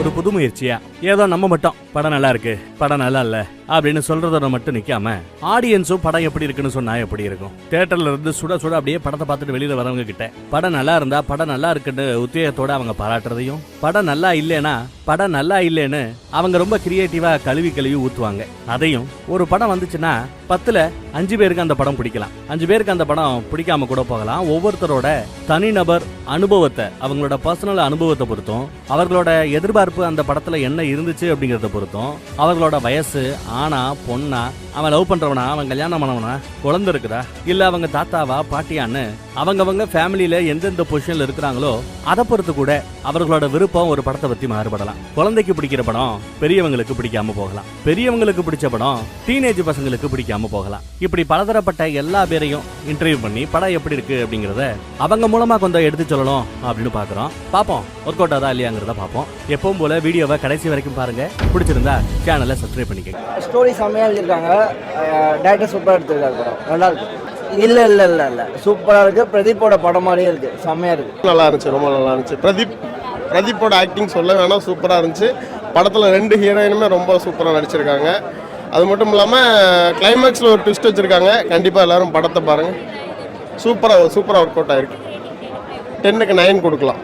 ஒரு புது முயற்சியா ஏதோ நம்ம மட்டும் படம் நல்லா இருக்கு படம் நல்லா இல்ல அப்படின்னு சொல்றதோட மட்டும் நிக்காம ஆடியன்ஸும் படம் எப்படி இருக்குன்னு சொன்னா எப்படி இருக்கும். தியேட்டர்ல இருந்து சுட சுட அப்படியே படத்தை பார்த்துட்டு வெளியில வரவங்க கிட்ட படம் நல்லா இருந்தா படம் நல்லா இருக்குன்னு உத்தியோகத்தோட அவங்க பாராட்டுறதையும், படம் நல்லா இல்லைன்னா படம் நல்லா இல்லைன்னு அவங்க ரொம்ப கிரியேட்டிவா கழுவி ஊத்துவாங்க. அதையும் ஒரு படம் வந்துச்சுன்னா 10ல் 5 பேருக்கு அந்த படம் பிடிக்கலாம், 5 பேருக்கு அந்த படம் பிடிக்காம கூட போகலாம். ஒவ்வொருத்தரோட தனிநபர் அனுபவத்தை, அவங்களோட பர்சனல் அனுபவத்தை பொறுத்தும், அவர்களோட எதிர்பார்ப்பு அந்த படத்துல என்ன இருந்துச்சு அப்படிங்கறத பொறுத்தும், அவர்களோட வயசு, ஆனா பொண்ணா, அவன் லவ் பண்றவனா, அவன் கல்யாணம் பண்ணவனா, குழந்தை இருக்குதா, இல்ல அவங்க தாத்தாவா பாட்டியான்னு அவங்கவங்க ஃபேமிலியில எந்தெந்த பொசிஷன்ல இருக்கிறாங்களோ அதை பொறுத்து கூட அவர்களோட விருப்பம் ஒரு படத்தை பத்தி மாறுபடலாம். குழந்தைக்கு பிடிக்கிற படம் பெரியவங்களுக்கு பிடிக்காம போகலாம், பெரியவங்களுக்கு பிடிச்ச படம் டீனேஜ் பசங்களுக்கு பிடிக்காம போகலாம். இப்படி பலதரப்பட்ட எல்லா பேரையும் இன்டர்வியூ பண்ணி படம் எப்படி இருக்கு அப்படிங்கறத அவங்க மூலமா கொஞ்சம் எடுத்து சொல்லணும் அப்படின்னு பாக்குறோம். பாப்போம் ஒர்க் அவுட் ஆதா இல்லையாங்கிறத பாப்போம். எப்பவும் போல வீடியோவை கடைசி வரைக்கும் பாருங்க. பிடிச்சிருந்தா சேனலை சப்ஸ்கிரைப் பண்ணிக்கங்க. ஸ்டோரி செம்மையா எழுதிருக்காங்க, டைரக்டர் சூப்பரா எடுத்திருக்காரு, படம் நல்லா இருக்கு. இல்ல இல்ல இல்ல இல்ல சூப்பரா இருக்கு. பிரதீப்போட படம் மாதிரியே இருக்கு, செம்மையா இருக்கு, நல்லா இருந்துச்சு, ரொம்ப நல்லா இருந்துச்சு. பிரதீப்போட ஆக்டிங் சொல்ல வேணாம், சூப்பரா இருந்துச்சு. படத்துல 2 ஹீரோயினுமே ரொம்ப சூப்பரா நடிச்சிருக்காங்க. அது மட்டும் இல்லாம கிளைமேக்ஸ்ல ஒரு ட்விஸ்ட் வச்சிருக்காங்க. கண்டிப்பா எல்லாரும் படத்தை பாருங்க, சூப்பரா ஒர்க் அவுட் ஆயிருக்கு. 10க்கு 9 கொடுக்கலாம்.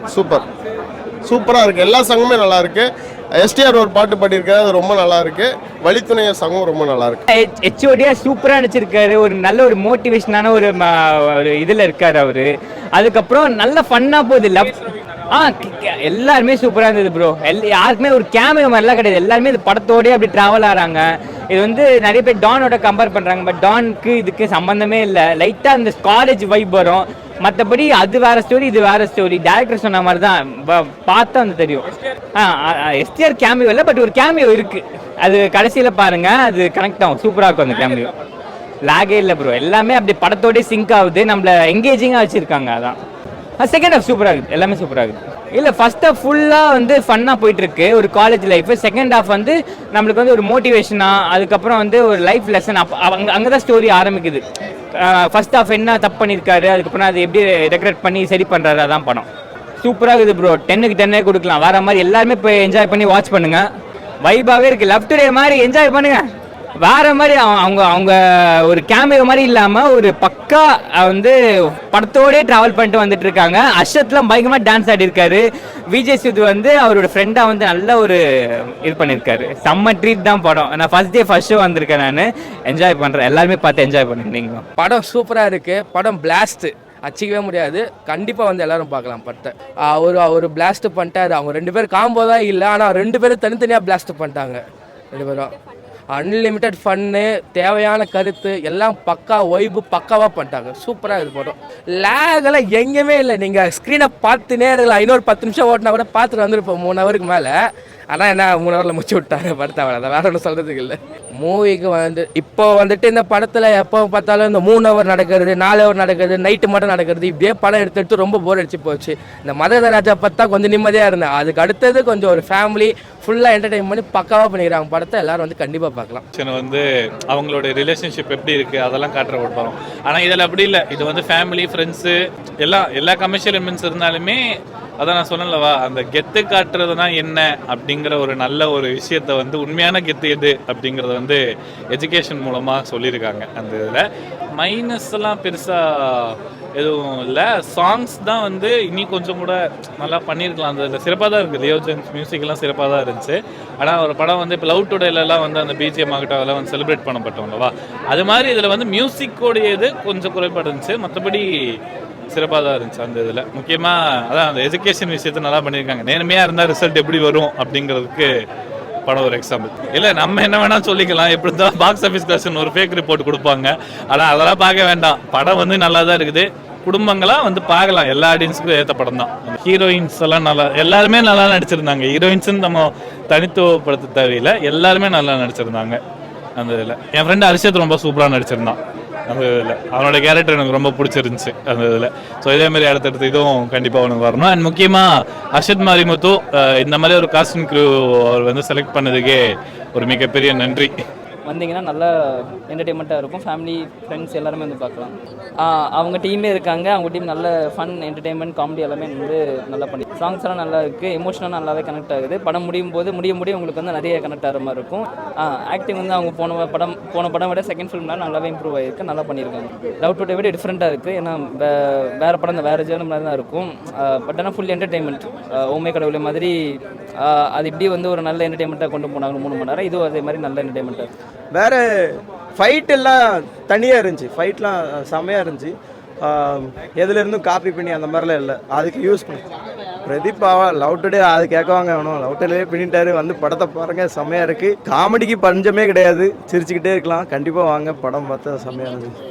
சூப்பரா இருக்கு, எல்லா சங்கமே நல்லா இருக்கு. எஸ்டிஆர் ஒரு பாட்டு பாடியிருக்காரு, அது ரொம்ப நல்லா இருக்கு. வழித்துணைய சங்கம் ரொம்ப நல்லா இருக்கு. ஹெச்ஓடியா சூப்பரா நடிச்சிருக்காரு. ஒரு நல்ல ஒரு மோட்டிவேஷனான ஒரு இதுல இருக்காரு அவரு. அதுக்கப்புறம் நல்ல ஃபன்னா போகுது. எல்லாருமே சூப்பரா இருந்தது ப்ரோ. யாருக்குமே ஒரு கேமியோ மாதிரிலாம் கிடையாது, எல்லாருமே இது படத்தோடய அப்படி டிராவல் ஆகிறாங்க. இது வந்து நிறைய பேர் டானோட கம்பேர் பண்றாங்க, பட் டானுக்கு இதுக்கு சம்பந்தமே இல்லை. லைட்டா அந்த காலேஜ் வைப் வரும், மற்றபடி அது வேற ஸ்டோரி, இது வேற ஸ்டோரி. டேரக்டர் சொன்ன மாதிரி தான், பார்த்தா வந்து தெரியும். எஸ்டிஆர் கேமியோ இல்லை, பட் ஒரு கேமியோ இருக்கு, அது கடைசியில பாருங்க, அது கனெக்ட் ஆகும், சூப்பரா இருக்கும் அந்த கேமியோ. லாகே இல்லை ப்ரோ, எல்லாமே அப்படி படத்தோடய சிங்க் ஆகுது, நம்மள எங்கேஜிங்கா வச்சிருக்காங்க. அதான் செகண்ட் ஹாஃப் சூப்பராக இருக்குது, எல்லாமே சூப்பராக இருக்குது. இல்லை ஃபர்ஸ்ட் ஹாஃப் ஃபுல்லாக வந்து ஃபன்னாக போயிட்டுருக்கு ஒரு காலேஜ் லைஃப். செகண்ட் ஹாஃப் வந்து நம்மளுக்கு வந்து ஒரு மோட்டிவேஷனாக, அதுக்கப்புறம் வந்து ஒரு லைஃப் லெசன். அங்கே தான் ஸ்டோரி ஆரம்பிக்குது. ஃபர்ஸ்ட் ஹாஃப் என்ன தப்பு பண்ணியிருக்காரு, அதுக்கப்புறம் அது எப்படி ரெக்ரெட் பண்ணி சரி பண்ணுறாரு, அதான் படம். சூப்பராக இருக்குது ப்ரோ, 10க்கு 10 கொடுக்கலாம். வேற மாதிரி எல்லாருமே போய் என்ஜாய் பண்ணி வாட்ச் பண்ணுங்க. வைபாகவே இருக்குது, லவ் டுடே மாதிரி என்ஜாய் பண்ணுங்க. வேற மாதிரி அவங்க ஒரு கேமியோ மாதிரி இல்லாம ஒரு பக்கா வந்து படத்தோடய டிராவல் பண்ணிட்டு வந்துட்டு இருக்காங்க. அர்ஷத்லாம் பயங்கரமா டான்ஸ் ஆடி இருக்காரு. விஜய் சேது வந்து அவரோட ஃப்ரெண்டா வந்து நல்ல ஒரு இது பண்ணிருக்காரு. செம்ம ட்ரீட் தான் படம். நான் ஃபர்ஸ்ட் டே ஃபர்ஸ்ட் ஷோ வந்திருக்கேன், நான் என்ஜாய் பண்றேன். எல்லாருமே பார்த்து என்ஜாய் பண்ணுங்க. நீங்க படம் சூப்பரா இருக்கு, படம் பிளாஸ்ட், அச்சிக்கவே முடியாது. கண்டிப்பாக வந்து எல்லாரும் பார்க்கலாம் படத்தை. ஒரு பிளாஸ்ட் பண்ணிட்டாரு. அவங்க 2 பேரும் காம்போ தான் இல்லை, ஆனால் 2 பேரும் தனித்தனியாக பிளாஸ்ட் பண்ணிட்டாங்க. 2 பேரும் அன்லிமிட்டட் ஃபன்னு, தேவையான கருத்து எல்லாம் பக்கா வைப்பு பக்காவாக பண்ணிட்டாங்க. சூப்பராக இது படம். லேகெல்லாம் எங்கேயுமே இல்லை. நீங்கள் ஸ்க்ரீனை பார்த்துனே இருக்கலாம். இன்னொரு 10 நிமிஷம் ஓட்டினா கூட பார்த்துட்டு வந்துருப்போம் 3 ஹவருக்கு மேலே. ஆனால் என்ன 3 ஹவரில் முடிச்சு விட்டாங்க படத்தை. அவ்வளோ வேற ஒன்றும் சொல்கிறதுக்கு இல்லை. மூவிக்கு வந்து இப்போ வந்துட்டு இந்த படத்தில் எப்போ பார்த்தாலும் இந்த 3 ஹவர் நடக்கிறது, 4 ஹவர் நடக்கிறது, நைட்டு மட்டும் நடக்கிறது, இப்படியே படம் எடுத்து ரொம்ப போர் அடிச்சு போச்சு. இந்த மதராஜா பார்த்தா கொஞ்சம் நிம்மதியாக இருந்தேன். அதுக்கு அடுத்தது கொஞ்சம் ஒரு ஃபேமிலி ஃபுல்லாக என்டர்டைன் பண்ணி பக்காவாக பண்ணிக்கிறாங்க படத்தை. எல்லாரும் வந்து கண்டிப்பாக பார்க்கலாம். வந்து அவங்களோட ரிலேஷன்ஷிப் எப்படி இருக்கு அதெல்லாம் காட்டுற ஒரு படம். ஆனால் இதில் அப்படி இல்லை. இது வந்து ஃபேமிலி, ஃப்ரெண்ட்ஸு, எல்லா கமர்ஷியல் எலிமெண்ட்ஸ் இருந்தாலுமே அதான் நான் சொன்னேன்லவா, அந்த கெத்து காட்டுறதுனா என்ன அப்படிங்கிற ஒரு நல்ல ஒரு விஷயத்த வந்து உண்மையான கெத்து எது அப்படிங்கிறத வந்து எஜுகேஷன் மூலமாக சொல்லியிருக்காங்க. அந்த இதில் மைனஸ் எல்லாம் பெருசாக எதுவும் இல்லை. சாங்ஸ் தான் வந்து இனி கொஞ்சம் கூட நல்லா பண்ணியிருக்கலாம். அந்த இதில் சிறப்பாக தான் இருக்குது. லியோ ஜேம்ஸ் மியூசிக்லாம் சிறப்பாக தான் இருந்துச்சு. ஆனால் ஒரு படம் வந்து இப்போ லவ் டுடேலாம் வந்து அந்த பிஜிஎம் ஆகட்டும் அதெல்லாம் வந்து செலிப்ரேட் பண்ணப்பட்டோம்லவா, அது மாதிரி இதில் வந்து மியூசிக்கோடைய இது கொஞ்சம் குறைபாடு இருந்துச்சு. மற்றபடி சிறப்பாக தான் இருந்துச்சு அந்த இதில். முக்கியமாக அதான் அந்த எஜுகேஷன் விஷயத்தை நல்லா பண்ணியிருக்காங்க. நேர்மையாக இருந்தால் ரிசல்ட் எப்படி வரும் அப்படிங்கிறதுக்கு படம் ஒரு எக்ஸாம்பிள். இல்லை நம்ம என்ன வேணால் சொல்லிக்கலாம், எப்படி இருந்தாலும் பாக்ஸ் ஆஃபீஸ் கலெக்ஷன் ஒரு ஃபேக் ரிப்போர்ட் கொடுப்பாங்க. ஆனால் அதெல்லாம் பார்க்க வேண்டாம். படம் வந்து நல்லா தான் இருக்குது. குடும்பங்களாக வந்து பார்க்கலாம். எல்லா ஆடியன்ஸுக்கும் ஏற்ற படம் தான். ஹீரோயின்ஸ் எல்லாம் நல்லா, எல்லாருமே நல்லா நடிச்சிருந்தாங்க. ஹீரோயின்ஸுன்னு நம்ம தனித்துவப்படுத்த தேவையில்லை, எல்லாருமே நல்லா நடிச்சிருந்தாங்க அந்த இதில். என் ஃப்ரெண்டு அரிஷத் ரொம்ப சூப்பராக நடிச்சிருந்தான் அந்த இதில். அவனோட கேரக்டர் எனக்கு ரொம்ப பிடிச்சிருந்துச்சு அந்த இதில். ஸோ இதேமாதிரி அடுத்தடுத்து இதுவும் கண்டிப்பாக அவனுக்கு வரணும். அண்ட் முக்கியமாக அர்ஷத் மாரிமுத்து இந்த மாதிரி ஒரு காஸ்டிங் க்ரூ அவர் வந்து செலக்ட் பண்ணதுக்கே ஒரு மிகப்பெரிய நன்றி. வந்தீங்கன்னா நல்லா என்டர்டெயின்மெண்ட்டாக இருக்கும். ஃபேமிலி ஃப்ரெண்ட்ஸ் எல்லாருமே வந்து பார்க்கலாம். அவங்க டீமே இருக்காங்க, அவங்க டீம் நல்ல ஃபன் என்டர்டெயின்மெண்ட் காமெடி எல்லாமே வந்து நல்லா பண்ணி சாங்ஸ் எல்லாம் நல்லா இருக்குது, எமோஷனலாக நல்லாவே கனெக்ட் ஆகுது. படம் முடியும் உங்களுக்கு வந்து நிறைய கனெக்ட் ஆகிற மாதிரி இருக்கும். ஆக்டிங் வந்து அவங்க போன படம் விட செகண்ட் ஃபிலிம்லாம் நல்லாவே இம்ப்ரூவ் ஆகிருக்கு, நல்லா பண்ணியிருக்காங்க. லவ் டுடே விட டிஃப்ரெண்ட்டாக இருக்குது, ஏன்னா வேறு படம் தான் வேறு ஜேர்னல் மாதிரி தான் இருக்கும். பட் ஆனால் ஃபுல் என்டர்டெயின்மெண்ட் ஓமே கடவுளை மாதிரி அது இப்படி வந்து ஒரு நல்ல என்டர்டெயின்மெண்ட்டாக கொண்டு போனாங்க 3 மணி நேரம். இதுவும் அதே மாதிரி நல்ல என்டர்டெயின்மெண்ட்டாக இருக்குது. வேறு ஃபைட் எல்லாம் தனியாக இருந்துச்சு, ஃபைட்லாம் செம்மையாக இருந்துச்சு. எதுலேருந்தும் காப்பி பண்ணி அந்த மாதிரிலாம் இல்லை, அதுக்கு யூஸ் பண்ணி பிரதீப்பாவா லவ் டுடே அது கேட்கவாங்க வேணும். லவ் டுடே பண்ணிட்டாரு, வந்து படத்தை பாருங்க, செம்மையாக இருக்குது. காமெடிக்கு பஞ்சமே கிடையாது, சிரிச்சுக்கிட்டே இருக்கலாம். கண்டிப்பாக வாங்க, படம் பார்த்தா செம்மையாக இருந்துச்சு.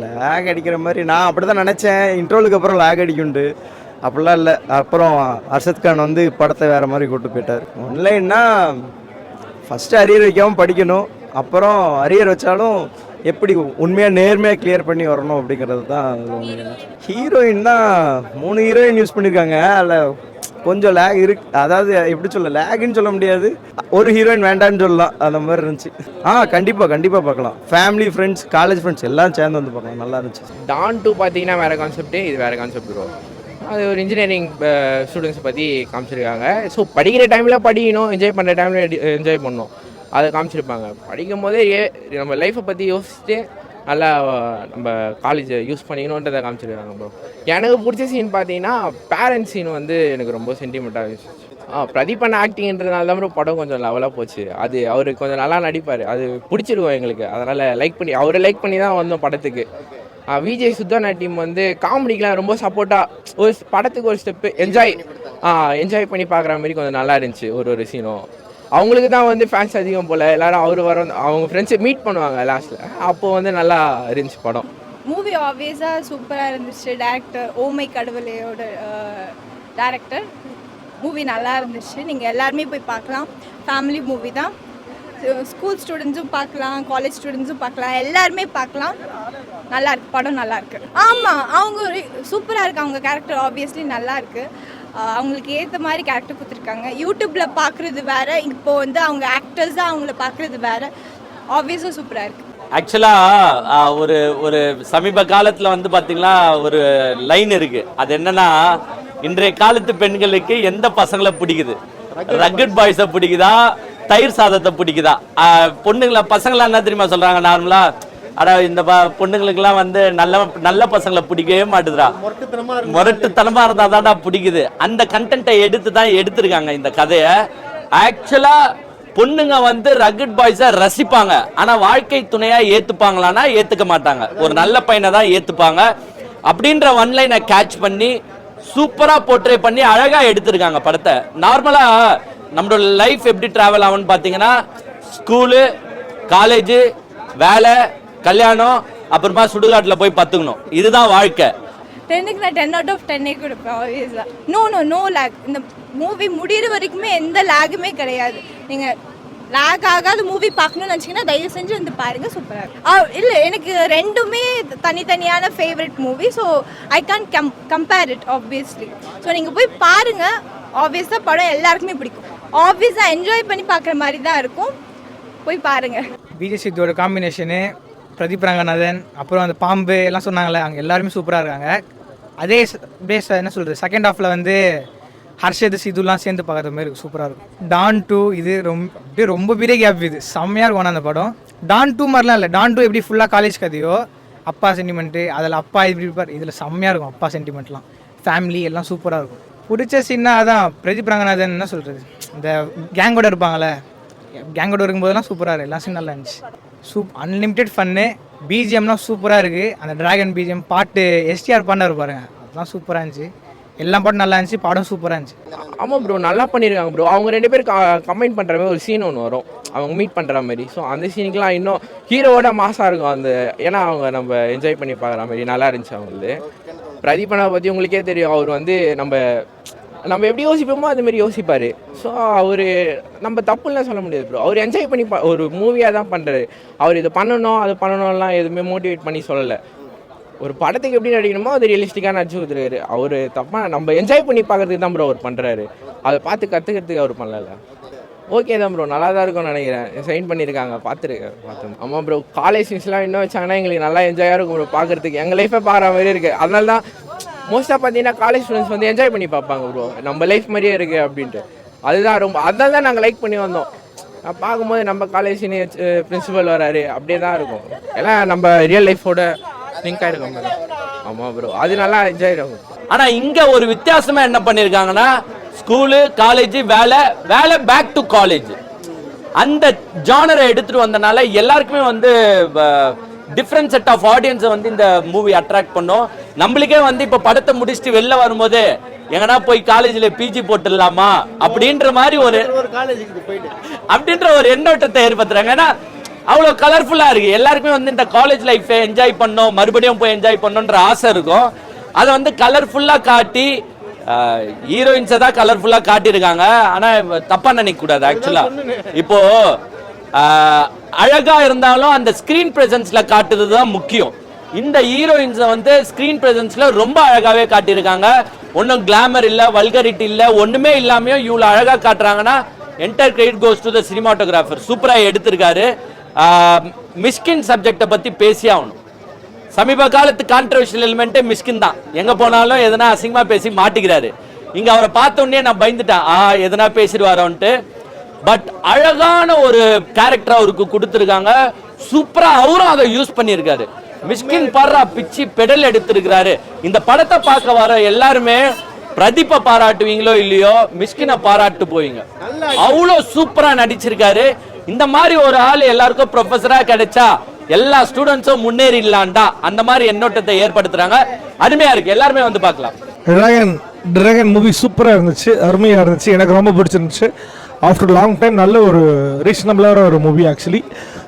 லேக் அடிக்கிற மாதிரி நான் அப்படி தான் நினச்சேன், இன்ட்ரோலுக்கு அப்புறம் லேக் அடிக்குண்டு, அப்படிலாம் இல்லை. அப்புறம் அர்ஷத் கான் வந்து படத்தை வேறு மாதிரி கூப்பிட்டு போயிட்டார். ஆன்லைன்னா ஃபஸ்ட்டு அரியர் வைக்காமல் படிக்கணும், அப்புறம் அரியர் வச்சாலும் எப்படி உண்மையாக நேர்மையாக கிளியர் பண்ணி வரணும் அப்படிங்கிறது தான். ஹீரோயின் தான் 3 ஹீரோயின் யூஸ் பண்ணியிருக்காங்க, அதில் கொஞ்சம் லேக் இருக்கு. அதாவது எப்படி சொல்ல, லேக்குன்னு சொல்ல முடியாது, ஒரு ஹீரோயின் வேண்டான்னு சொல்லலாம், அந்த மாதிரி இருந்துச்சு. கண்டிப்பாக பார்க்கலாம். ஃபேமிலி ஃப்ரெண்ட்ஸ், காலேஜ் ஃப்ரெண்ட்ஸ் எல்லாம் சேர்ந்து வந்து பார்க்கலாம், நல்லா இருந்துச்சு. டான் 2 பார்த்தீங்கன்னா வேறு கான்செப்ட்டு, இது வேறு கான்செப்ட் வரும். அது ஒரு இன்ஜினியரிங் ஸ்டூடெண்ட்ஸை பற்றி காமிச்சிருக்காங்க. ஸோ படிக்கிற டைமில் படிக்கணும், என்ஜாய் பண்ணுற டைமில் என்ஜாய் பண்ணணும், அதை காமிச்சிருப்பாங்க. படிக்கும் போதே நம்ம லைஃப்பை பற்றி யோசிச்சுட்டு நல்லா நம்ம காலேஜை யூஸ் பண்ணிக்கணுன்றதை காமிச்சிருக்காங்க ப்ரோ. எனக்கு பிடிச்ச சீன் பார்த்தீங்கன்னா பேரண்ட்ஸ் சீன் வந்து எனக்கு ரொம்ப சென்டிமெண்ட்டாக இருந்துச்சு. பிரதீப் பண்ண ஆக்டிங்கிறதுனால தான் படம் கொஞ்சம் லெவலாக போச்சு. அது அவர் கொஞ்சம் நல்லா நடிப்பார், அது பிடிச்சிருவோம் எங்களுக்கு, அதனால் அவரை லைக் பண்ணி தான் வந்தோம் படத்துக்கு. விஜய் சுத்தானா டீம் வந்து காமெடிக்கெலாம் ரொம்ப சப்போர்ட்டாக, ஒரு படத்துக்கு ஒரு ஸ்டெப்பு என்ஜாய் பண்ணி பார்க்குற மாதிரி கொஞ்சம் நல்லா இருந்துச்சு. ஒரு சீனும் அவங்களுக்கு தான் வந்து ஃபேன்ஸ் அதிகம் போல், எல்லோரும் அவங்க ஃப்ரெண்ட்ஸை மீட் பண்ணுவாங்க லாஸ்ட்டில், அப்போது வந்து நல்லா இருந்துச்சு படம். மூவி ஆப்வியஸாக சூப்பராக இருந்துச்சு. டேரக்டர் ஓமை கடவுளையோட டேரக்டர், மூவி நல்லா இருந்துச்சு. நீங்கள் எல்லாருமே போய் பார்க்கலாம், ஃபேமிலி மூவி தான். ஸ்கூல் ஸ்டூடெண்ட்ஸும் பார்க்கலாம், காலேஜ் ஸ்டூடெண்ட்ஸும் பார்க்கலாம், எல்லாருமே பார்க்கலாம். நல்லா இருக்கு, படம் நல்லா இருக்கு. ஆமாம், அவங்க சூப்பராக இருக்கு, அவங்க கேரக்டர் ஆப்வியஸ்லி நல்லா இருக்கு. அவங்களுக்கு ஏற்ற மாதிரி கேரக்டர் கொடுத்துருக்காங்க. யூடியூப்பில் பார்க்குறது வேறு, இப்போ வந்து அவங்க ஆக்டர்ஸாக அவங்கள பார்க்குறது வேறு. ஆப்வியஸாக சூப்பராக இருக்குது. ஆக்சுவலாக ஒரு சமீப காலத்தில் வந்து பார்த்திங்கன்னா ஒரு லைன் இருக்குது. அது என்னென்னா, இன்றைய காலத்து பெண்களுக்கு எந்த பசங்களை பிடிக்குது, ரக்கட் பாய்ஸை பிடிக்குதா, தயிர் சாதத்தை பிடிக்குதா? பொண்ணுங்களை பசங்களாம் என்ன தெரியுமா சொல்கிறாங்க நார்மலாக, இந்த பொண்ணுங்களுக்கெல்லாம் வந்து நல்ல பசங்களை பிடிக்கவே மாட்டுதுடா, முரட்டுத்தனமா இருந்தா தான்டா பிடிக்குது. அந்த கண்டென்ட்டை எடுத்திருக்காங்க இந்த கதையை. ஆக்சுவலா பொண்ணுங்க வந்து ரக்கட் பாய்ஸை ரசிப்பாங்க, ஆனா வாழ்க்கை துணையா ஏத்துப்பாங்களான்னா ஏத்துக்க மாட்டாங்க, ஒரு நல்ல பையனை தான் ஏத்துப்பாங்க. அப்படின்ற ஒன்லைனை கேட்ச் பண்ணி சூப்பரா போர்ட்ரே பண்ணி அழகா எடுத்திருக்காங்க படத்தை. நார்மலா நம்மளோட லைஃப் எப்படி டிராவல் ஆகும்னு பாத்தீங்கன்னா, ஸ்கூலு, காலேஜு, வேலை, கல்யாணம், அப்புறமா சுடுகாட்டில் போய் பத்துக்கணும், இதுதான் வாழ்க்கை. 10க்கு நான் 10 out of 10 கொடுப்பேன் ஆப்வியஸாக. No lag. இந்த மூவி முடிகிற வரைக்குமே எந்த லேகுமே கிடையாது. நீங்கள் லேக் ஆகாத மூவி பார்க்கணும்னு நினச்சிங்கன்னா தயவு செஞ்சு வந்து பாருங்கள், சூப்பராக இருக்கும். இல்லை, எனக்கு ரெண்டுமே தனித்தனியான favourite movie. So I can compare it obviously. So நீங்கள் போய் பாருங்கள், ஆப்வியஸாக படம் எல்லாருக்குமே பிடிக்கும். ஆப்வியஸாக என்ஜாய் பண்ணி பார்க்குற மாதிரி தான் இருக்கும், போய் பாருங்கள். விஜய் சித்தோட காம்பினேஷனு, பிரதீப் ரங்கநாதன், அப்புறம் அந்த பாம்பு எல்லாம் சொன்னாங்களே, அங்கே எல்லாருமே சூப்பராக இருக்காங்க. அதே பேஸ் என்ன சொல்கிறது, செகண்ட் ஹாஃபில் வந்து ஹர்ஷத் சிதுலாம் சேர்ந்து பார்க்குற மாதிரி சூப்பராக இருக்கும். டான் 2 இது ரொம்ப பெரிய கேப், இது செம்மையாக இருக்கும். அந்த படம் டான் 2 மாதிரிலாம் இல்லை. டான் 2 எப்படி ஃபுல்லாக காலேஜ் கதையோ, அப்பா சென்டிமெண்ட்டு, அதில் அப்பா இப்படி இருப்பார், இதில் செம்மையாக இருக்கும். அப்பா சென்டிமெண்ட்லாம், ஃபேமிலி எல்லாம் சூப்பராக இருக்கும். பிடிச்ச சீன்னா அதான் பிரதீப் ரங்கநாதன் என்ன சொல்கிறது, இந்த கேங்கோட இருப்பாங்களே, கேங்கோட இருக்கும்போதெல்லாம் சூப்பராக இருக்குது, எல்லா சீன் நல்லா இருந்துச்சு. அன்லிமிட்டெட் ஃபன்னு, பிஜிஎம்லாம் சூப்பராக இருக்குது. அந்த டிராகன் பிஜிஎம் பாட்டு எஸ்டிஆர் பாடினார் பாருங்க, அதெல்லாம் சூப்பராக இருந்துச்சு. எல்லா பாட்டும் நல்லா இருந்துச்சு, படம் சூப்பராக இருந்துச்சு. ஆமாம் ப்ரோ, நல்லா பண்ணியிருக்காங்க ப்ரோ. அவங்க 2 பேர் கம்பைன் பண்ணுற மாதிரி ஒரு சீன் ஒன்று வரும், அவங்க மீட் பண்ணுற மாதிரி. ஸோ அந்த சீனுக்குலாம் இன்னும் ஹீரோவோட மாசாக இருக்கும் அந்த, ஏன்னா அவங்க நம்ம என்ஜாய் பண்ணி பார்க்குற மாதிரி நல்லா இருந்துச்சு அவங்களுக்கு. பிரதீபனை பற்றி உங்களுக்கே தெரியும், அவர் வந்து நம்ம எப்படி யோசிப்போமோ அதுமாரி யோசிப்பார். ஸோ அவர் நம்ம தப்புலாம் சொல்ல முடியாது ப்ரோ, அவர் என்ஜாய் பண்ணி ஒரு மூவியாக தான் பண்ணுறாரு. அவர் இதை பண்ணணும் அது பண்ணணும்லாம் எதுவுமே மோட்டிவேட் பண்ணி சொல்லலை. ஒரு படத்துக்கு எப்படி நடிக்கணுமோ அது ரியலிஸ்டிக்காக நடிச்சு கொடுத்துருக்காரு. அவர் தப்பாக நம்ம என்ஜாய் பண்ணி பார்க்குறதுக்கு தான் ப்ரோ அவர் பண்ணுறாரு, அதை பார்த்து கற்றுக்கிறதுக்கு அவர் பண்ணல. ஓகே தான் ப்ரோ, நல்லா தான் இருக்கும்னு நினைக்கிறேன். சைன் பண்ணியிருக்காங்க, பார்த்தேன். ஆமாம் ப்ரோ, காலேஜ் சீன்ஸ்லாம் இன்னும் வச்சாங்கன்னா எங்களுக்கு நல்லா என்ஜாயாக இருக்கும் ப்ரோ பார்க்குறதுக்கு. எங்கள் லைஃப்பை பார்க்குற மாதிரி இருக்குது. அதனால தான் மோஸ்ட்டாக பார்த்தீங்கன்னா காலேஜ் ஸ்டூடெண்ட்ஸ் வந்து என்ஜாய் பண்ணி பார்ப்பாங்க ப்ரோ, நம்ம லைஃப் மாதிரியே இருக்குது அப்படின்ட்டு. அதுதான் அதனால தான் நாங்கள் லைக் பண்ணி வந்தோம். பார்க்கும்போது நம்ம காலேஜ் பிரின்சிபல் வராரு, அப்படியே தான் இருக்கும். எல்லாம் நம்ம ரியல் லைஃபோட லிங்க் ஆகிருக்கோம் ப்ரோ. ஆமாம் ப்ரோ, அது நல்லா என்ஜாய் ஆகும். ஆனால் இங்கே ஒரு வித்தியாசமாக என்ன பண்ணியிருக்காங்கன்னா, ஸ்கூலு, காலேஜ், வேலை பேக் டு காலேஜ் அந்த ஜானரை எடுத்துட்டு வந்தனால எல்லாருக்குமே வந்து டிஃப்ரெண்ட் செட் ஆஃப் ஆடியன்ஸை வந்து இந்த மூவி அட்ராக்ட் பண்ணோம். நம்மளுக்கே வந்து இப்போ படத்தை முடிச்சுட்டு வெளில வரும்போது எங்கன்னா போய் காலேஜில் பிஜி போட்டுடலாமா அப்படின்ற மாதிரி ஒரு எண்ணோட்டத்தை ஏற்படுத்துறாங்க. ஏன்னா அவ்வளோ கலர்ஃபுல்லாக இருக்கு. எல்லாருக்குமே வந்து இந்த காலேஜ் லைஃப்பை என்ஜாய் பண்ணோம், மறுபடியும் போய் என்ஜாய் பண்ணோன்ற ஆசை இருக்கும். அதை வந்து கலர்ஃபுல்லாக காட்டி ஹீரோயின்ஸை தான் கலர்ஃபுல்லாக காட்டியிருக்காங்க. ஆனால் தப்பா நினைக்க கூடாது. ஆக்சுவலா இப்போ அழகா இருந்தாலும் அந்த ஸ்கிரீன் பிரசன்ஸ்ல காட்டுறது தான் முக்கியம். இந்த ஹீரோயின்ஸை வந்து ஸ்கிரீன் பிரசன்ஸ்ல ரொம்ப அழகாவே காட்டியிருக்காங்க. ஒன்றும் கிளாமர் இல்லை, வல்கரிட்டி இல்லை, ஒண்ணுமே இல்லாமையும் இவ்வளோ அழகா காட்டுறாங்கன்னா entire credit goes to the cinematographer. சூப்பராக எடுத்திருக்காரு. மிஸ்கின் சப்ஜெக்டை பத்தி பேசி ஆகணும். சமீப காலத்து கான்ட்ரவர்ஷியல் எலிமெண்ட்டே மிஸ்கின் தான். எங்க போனாலும் எதனா அசிங்கமா பேசி மாட்டிக்கிறாரு. இங்க அவரை பார்த்த உடனே நான் பயந்துட்டேன், எதனா பேசிடுவாரோன்ட்டு. பட் அழகான ஒரு கேரக்டர் அவருக்கு கொடுத்துருக்காங்க. சூப்பரா அவரும் அதை யூஸ் பண்ணியிருக்காரு. மிஸ்கின் பாரா பிச்சு பெடல் எடுத்திருக்கிறாரு. இந்த படத்தை பார்க்க வர எல்லாருமே பிரதீப்பை பாராட்டுவீங்களோ இல்லையோ, மிஸ்கினை பாராட்டு போவீங்க. அவ்வளோ சூப்பரா நடிச்சிருக்காரு. இந்த மாதிரி ஒரு ஆள் எல்லாருக்கும் ப்ரொஃபஸரா கிடைச்சா எல்லா ஸ்டூடெண்ட்ஸும் முன்னேறிடலாம்டா, அந்த மாதிரி எண்ணோட்டத்தை ஏற்படுத்துறாங்க. அருமையா இருக்கு, எல்லாருமே வந்து பார்க்கலாம். டிராகன் மூவி சூப்பராக இருந்துச்சு, அருமையாக இருந்துச்சு, எனக்கு ரொம்ப பிடிச்சிருந்துச்சு. ஆஃப்டர் லாங் டைம் நல்ல ஒரு ரீசனபிளான ஒரு மூவி. ஆக்சுவலி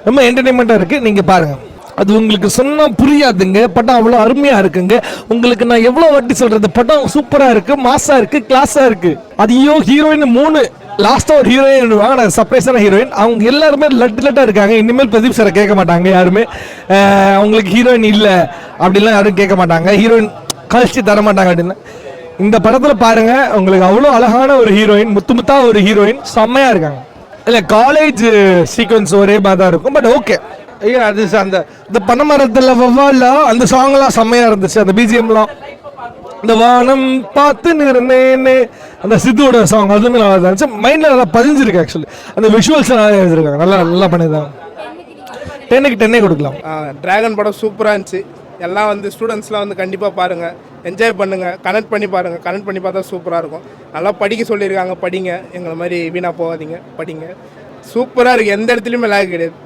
ரொம்ப என்டர்டைன்மெண்ட்டாக இருக்குது, நீங்கள் பாருங்கள். அது உங்களுக்கு சொன்னால் புரியாதுங்க, படம் அவ்வளோ அருமையாக இருக்குங்க. உங்களுக்கு நான் எவ்வளோ வாட்டி சொல்கிறது, படம் சூப்பராக இருக்குது, மாஸாக இருக்குது, கிளாஸாக இருக்குது. அதையோ ஹீரோயின் 3 லாஸ்ட்டாக ஒரு ஹீரோயின் வாங்க, சர்ப்ரைஸான ஹீரோயின். அவங்க எல்லாருமே லட்டாக இருக்காங்க. இனிமேல் பிரதீப் சாரை கேட்க மாட்டாங்க யாருமே. அவங்களுக்கு ஹீரோயின் இல்லை அப்படிலாம் யாரும் கேட்க மாட்டாங்க, ஹீரோயின் கழிச்சு தர மாட்டாங்க அப்படின்னு. இந்த படத்தில் பாருங்க, உங்களுக்கு அவ்வளோ அழகான ஒரு ஹீரோயின், முத்தா ஒரு ஹீரோயின், செம்மையாக இருக்காங்க. இல்லை காலேஜ் சீக்வன்ஸ் ஒரே மாதிரி தான் இருக்கும், பட் ஓகே. ஐயா அது அந்த இந்த பனைமரத்தில் வவ்வால அந்த சாங்லாம் செம்மையாக இருந்துச்சு. அந்த பிஜிஎம்லாம், இந்த வானம் பார்த்து நிறந்தேன்னு அந்த சித்துவோட சாங், அதுவுமே நல்லா இருந்துச்சு. மைண்டில் நல்லா பதிஞ்சிருக்கு. ஆக்சுவலி அந்த விஷுவல்ஸ் நல்லா எழுதிருக்காங்க, நல்லா பண்ணியிருக்காங்க. 10க்கு 10 கொடுக்கலாம். டிராகன் படம் சூப்பராக இருந்துச்சு. எல்லாம் வந்து ஸ்டூடெண்ட்ஸ்லாம் வந்து கண்டிப்பாக பாருங்கள், என்ஜாய் பண்ணுங்கள், கனெக்ட் பண்ணி பாருங்கள். கனெக்ட் பண்ணி பார்த்தா சூப்பராக இருக்கும். நல்லா படிக்க சொல்லியிருக்காங்க, படிங்க. எங்களை மாதிரி வீணாக போகாதீங்க, படிங்க. சூப்பராக இருக்குது, எந்த இடத்துலையுமே லேக் கிடையாது.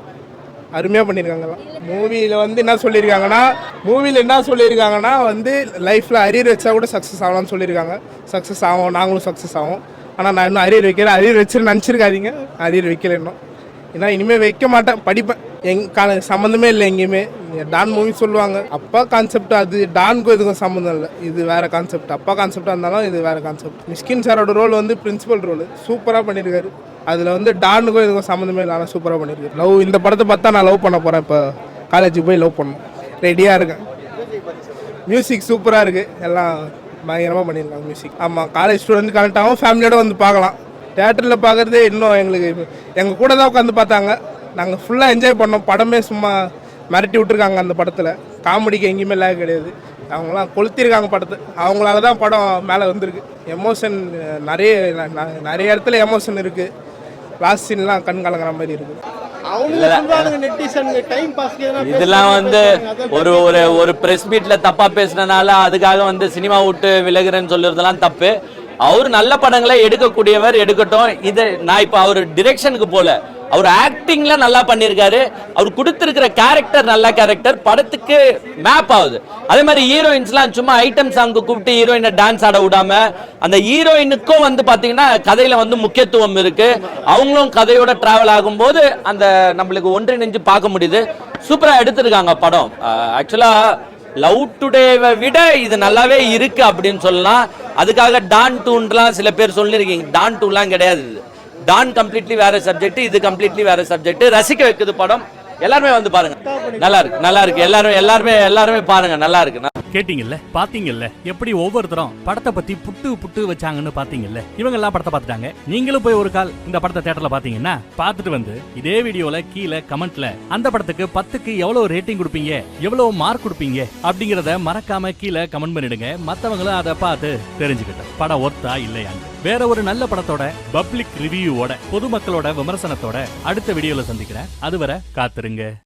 அருமையாக பண்ணியிருக்காங்கலாம். மூவியில் வந்து என்ன சொல்லியிருக்காங்கன்னா வந்து லைஃப்பில் அரியர் வச்சா கூட சக்ஸஸ் ஆகலாம்னு சொல்லியிருக்காங்க. சக்ஸஸ் ஆகும், நாங்களும் சக்ஸஸ் ஆகும். ஆனால் நான் இன்னும் அரியர் வைக்கிறேன். அரியர் வச்சுன்னு நினச்சிருக்காதீங்க, அரியர் வைக்கல இன்னும். ஏன்னா இனிமேல் வைக்க மாட்டேன், படிப்பேன். சம்மந்தமே இல்லை எங்கேயுமே. டான் மூவி சொல்லுவாங்க, அப்பா கான்செப்ட், அது டானுக்கும் இதுக்கும் சம்மந்தம் இல்லை. இது வேறு கான்செப்ட். அப்பா கான்செப்டாக இருந்தாலும் இது வேறு கான்செப்ட். மிஸ்கின் சாரோட ரோல் வந்து பிரின்சிபல் ரோல் சூப்பராக பண்ணியிருக்காரு. அதில் வந்து டானுக்கும் இதுக்கும் சம்மந்தமே இல்லை, ஆனால் சூப்பராக பண்ணியிருக்காரு. லவ் இந்த படத்தை பார்த்தா நான் லவ் பண்ண போகிறேன். இப்போ காலேஜுக்கு போய் லவ் பண்ணணும், ரெடியாக இருக்கேன். மியூசிக் சூப்பராக இருக்குது, எல்லாம் பயங்கரமாக பண்ணியிருக்காங்க மியூசிக். ஆமாம், காலேஜ் ஸ்டூடெண்ட் கனெக்ட் ஆகும், ஃபேமிலியோடு வந்து பார்க்கலாம். தேட்டரில் பார்க்குறதே இன்னும் எங்களுக்கு எங்கள் கூட தான் உட்காந்து பார்த்தாங்க. நாங்கள் ஃபுல்லாக என்ஜாய் பண்ணோம். படமே சும்மா மிரட்டி விட்டுருக்காங்க அந்த படத்தில். காமெடிக்கு எங்கேயுமே லேக் கிடையாது. அவங்களாம் கொளுத்திருக்காங்க படத்தை. அவங்களால தான் படம் மேலே வந்திருக்கு. எமோஷன் நிறைய இடத்துல எமோஷன் இருக்குது. லாஸ்ட் சீன்லாம் கண் கலங்குற மாதிரி இருக்குது. இதெல்லாம் வந்து ஒரு பிரஸ் மீட்ல தப்பா பேசினால அதுக்காக வந்து சினிமா விட்டு விலகுறேன்னு சொல்றதெல்லாம் தப்பு. அவர் நல்ல படங்களை எடுக்கக்கூடியவர், எடுக்கட்டும். இது நான் இப்ப அவர் டிரெக்ஷனுக்கு போல, அவர் ஆக்டிங்ல நல்லா பண்ணியிருக்காரு. அவர் கொடுத்திருக்கிற கேரக்டர் நல்ல கேரக்டர், படத்துக்கு மேப் ஆகுது. அதே மாதிரி ஹீரோயின்ஸ்லாம் சும்மா ஐட்டம் சாங்கு கூப்பிட்டு ஹீரோயினை டான்ஸ் ஆட விடாம, அந்த ஹீரோயினுக்கும் வந்து பாத்தீங்கன்னா கதையில வந்து முக்கியத்துவம் இருக்கு. அவங்களும் கதையோட டிராவல் ஆகும்போது அந்த நம்மளுக்கு ஒன்றிணைஞ்சு பார்க்க முடியுது. சூப்பரா எடுத்திருக்காங்க படம். ஆக்சுவலா லவ் டுடேவை விட இது நல்லாவே இருக்கு அப்படின்னு சொல்லலாம். அதுக்காக டான் டூன்லாம் சில பேர் சொல்லியிருக்கீங்க. டான் டூலாம் கிடையாது. டான் கம்ப்ளீட்லி வேற சப்ஜெக்ட், இது கம்ப்ளீட்லி வேற சப்ஜெக்ட். ரசிக்க வைக்குது படம். எல்லாருமே வந்து பாருங்க, நல்லா இருக்கு. எல்லாருமே பாருங்க, நல்லா இருக்கு. கேட்டீங்கல்ல, பாத்தீங்கல்ல எப்படி ஒவ்வொருத்தரும் படத்தை பத்தி புட்டு புட்டு வச்சாங்கன்னு பாத்தீங்கல்ல. இவங்க எல்லாம் படத்தை பார்த்துட்டாங்க. நீங்களும் போய் ஒரு கால் இந்த படத்தை தியேட்டர்ல பாத்தீங்கன்னா பார்த்துட்டு வந்து இதே வீடியோல கீழே கமெண்ட்ல அந்த படத்துக்கு 10க்கு எவ்வளவு ரேட்டிங் கொடுப்பீங்க, எவ்வளவு மார்க் கொடுப்பீங்க அப்படிங்கறத மறக்காம கீழே கமெண்ட் பண்ணிடுங்க. மத்தவங்களும் அதை பார்த்து தெரிஞ்சுக்கிட்டோம் படம் ஒர்த்தா இல்லையான்னு. வேற ஒரு நல்ல படத்தோட பப்ளிக் ரிவ்யூவோட பொதுமக்களோட விமர்சனத்தோட அடுத்த வீடியோல சந்திக்கிறேன். அதுவரை காத்துருங்க.